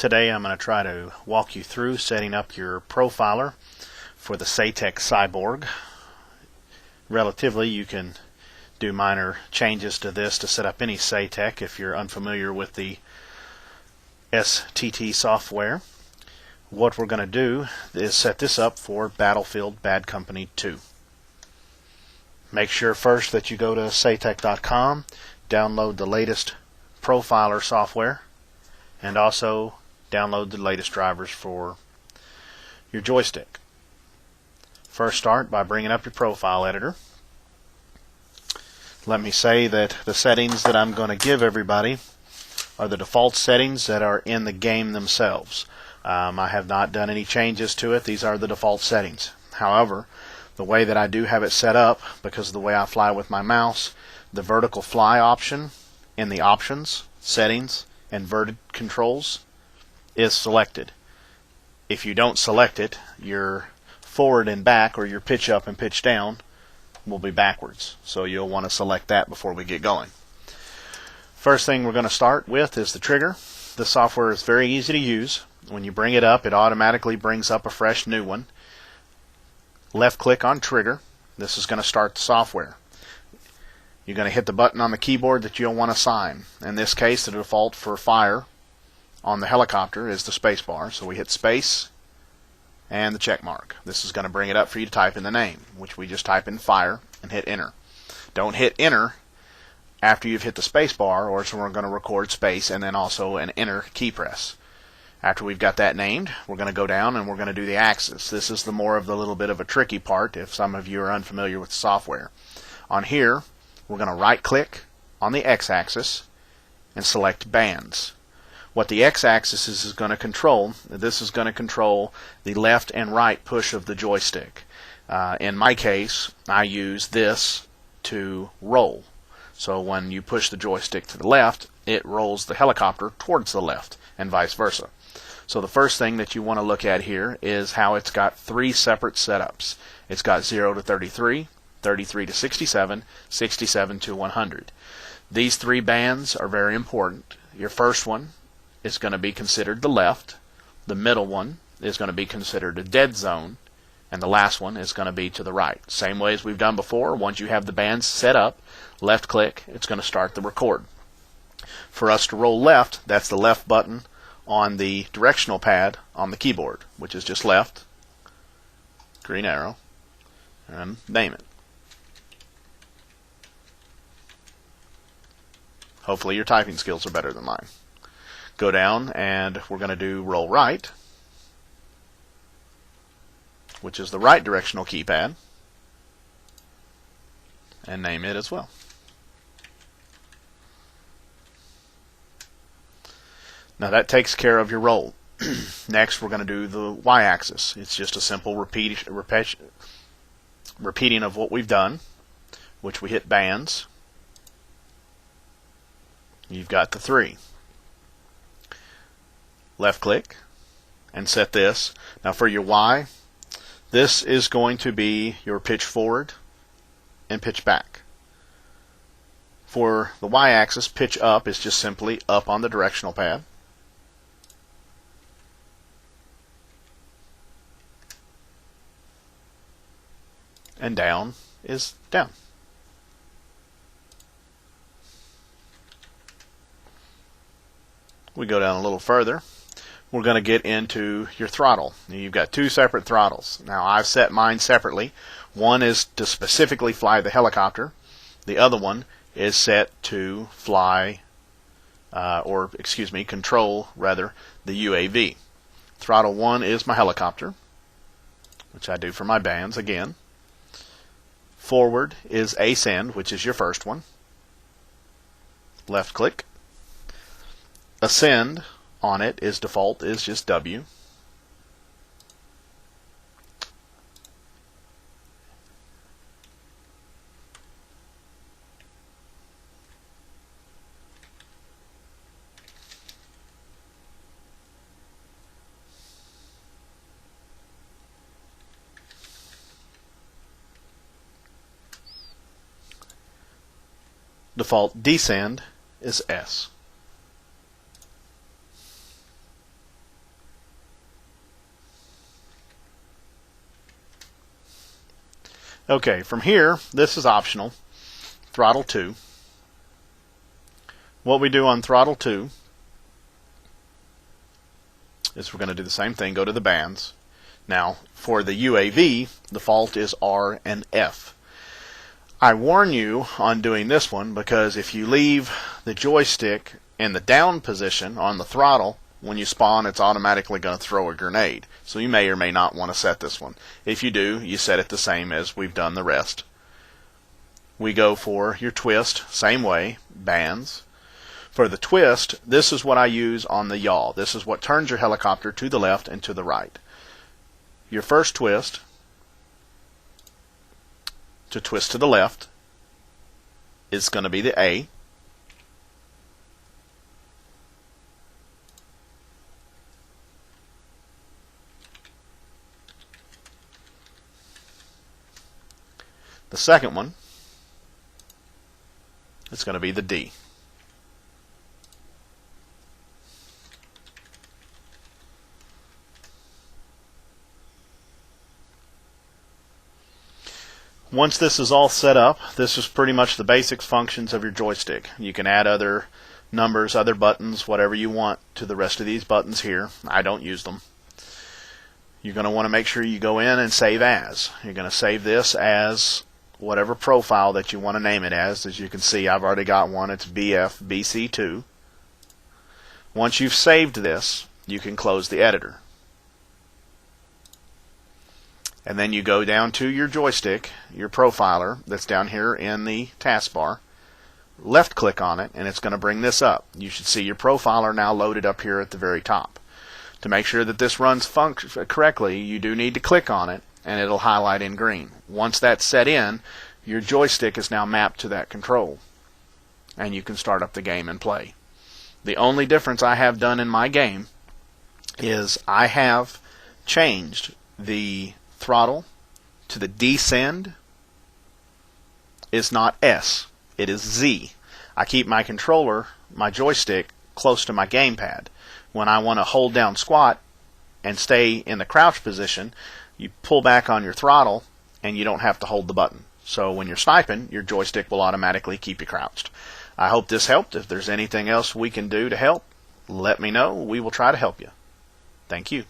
Today I'm going to try to walk you through setting up your profiler for the Saitek Cyborg. Relatively, you can do minor changes to this to set up any Saitek if you're unfamiliar with the STT software. What we're going to do is set this up for Battlefield Bad Company 2. Make sure first that you go to Saitek.com, download the latest profiler software, and also download the latest drivers for your joystick. First, start by bringing up your profile editor. Let me say that the settings that I'm going to give everybody are the default settings that are in the game themselves. I have not done any changes to it. These are the default settings. However, the way that I do have it set up, because of the way I fly with my mouse, the vertical fly option in the options, settings, and verted controls is selected. If you don't select it, your forward and back, or your pitch up and pitch down, will be backwards. So you'll want to select that before we get going. First thing we're going to start with is the trigger. The software is very easy to use. When you bring it up, it automatically brings up a fresh new one. Left click on trigger. This is going to start the software. You're going to hit the button on the keyboard that you'll want to assign. In this case, the default for fire on the helicopter is the space bar. So we hit space and the check mark. This is going to bring it up for you to type in the name, which we just type in fire and hit enter. Don't hit enter after you've hit the space bar, or so we're going to record space and then also an enter key press. After we've got that named, we're going to go down and we're going to do the axis. This is the more of the little bit of a tricky part if some of you are unfamiliar with the software. On here, we're going to right click on the x-axis and select bands. What the x-axis is going to control, this is going to control the left and right push of the joystick. In my case, I use this to roll. So when you push the joystick to the left, it rolls the helicopter towards the left, and vice versa. So the first thing that you want to look at here is how it's got three separate setups. It's got 0 to 33, 33 to 67, 67 to 100. These three bands are very important. Your first one is going to be considered the left, the middle one is going to be considered a dead zone, and the last one is going to be to the right. Same way as we've done before. Once you have the bands set up, left click, it's going to start the record. For us to roll left, that's the left button on the directional pad on the keyboard, which is just left, green arrow, and name it. Hopefully your typing skills are better than mine. Go down and we're going to do roll right, which is the right directional keypad, and name it as well. Now that takes care of your roll. Next we're going to do the y-axis. It's just a simple repeating of what we've done, which we hit bands. You've got the three. Left click and set this. Now for your Y, this is going to be your pitch forward and pitch back. For the Y-axis, pitch up is just simply up on the directional pad. And down is down. We go down a little further. We're going to get into your throttle. You've got two separate throttles. Now I've set mine separately. One is to specifically fly the helicopter. The other one is set to fly, control rather, the UAV. Throttle 1 is my helicopter, which I do for my bands again. Forward is ascend, which is your first one. Left click. Ascend on it is default is just W. Default descend is S. Okay, from here, this is optional. Throttle 2. What we do on Throttle 2 is we're going to do the same thing. Go to the bands. Now, for the UAV, the default is R and F. I warn you on doing this one because if you leave the joystick in the down position on the throttle, when you spawn, it's automatically going to throw a grenade. So you may or may not want to set this one. If you do, you set it the same as we've done the rest. We go for your twist, same way, bands. For the twist, this is what I use on the yaw. This is what turns your helicopter to the left and to the right. Your first twist, to twist to the left, is going to be the A. The second one is going to be the D. Once this is all set up, this is pretty much the basic functions of your joystick. You can add other numbers, other buttons, whatever you want to the rest of these buttons here. I don't use them. You're going to want to make sure you go in and save as. You're going to save this as whatever profile that you want to name it as. As you can see, I've already got one. It's BF-BC2. Once you've saved this, you can close the editor. And then you go down to your joystick, your profiler that's down here in the taskbar. Left click on it and it's going to bring this up. You should see your profiler now loaded up here at the very top. To make sure that this runs correctly, you do need to click on it and it'll highlight in green. Once that's set in, your joystick is now mapped to that control. And you can start up the game and play. The only difference I have done in my game is I have changed the throttle to the descend is not S, it is Z. I keep my controller, my joystick, close to my gamepad. When I want to hold down squat and stay in the crouch position, you pull back on your throttle and you don't have to hold the button. So when you're sniping, your joystick will automatically keep you crouched. I hope this helped. If there's anything else we can do to help, let me know. We will try to help you. Thank you.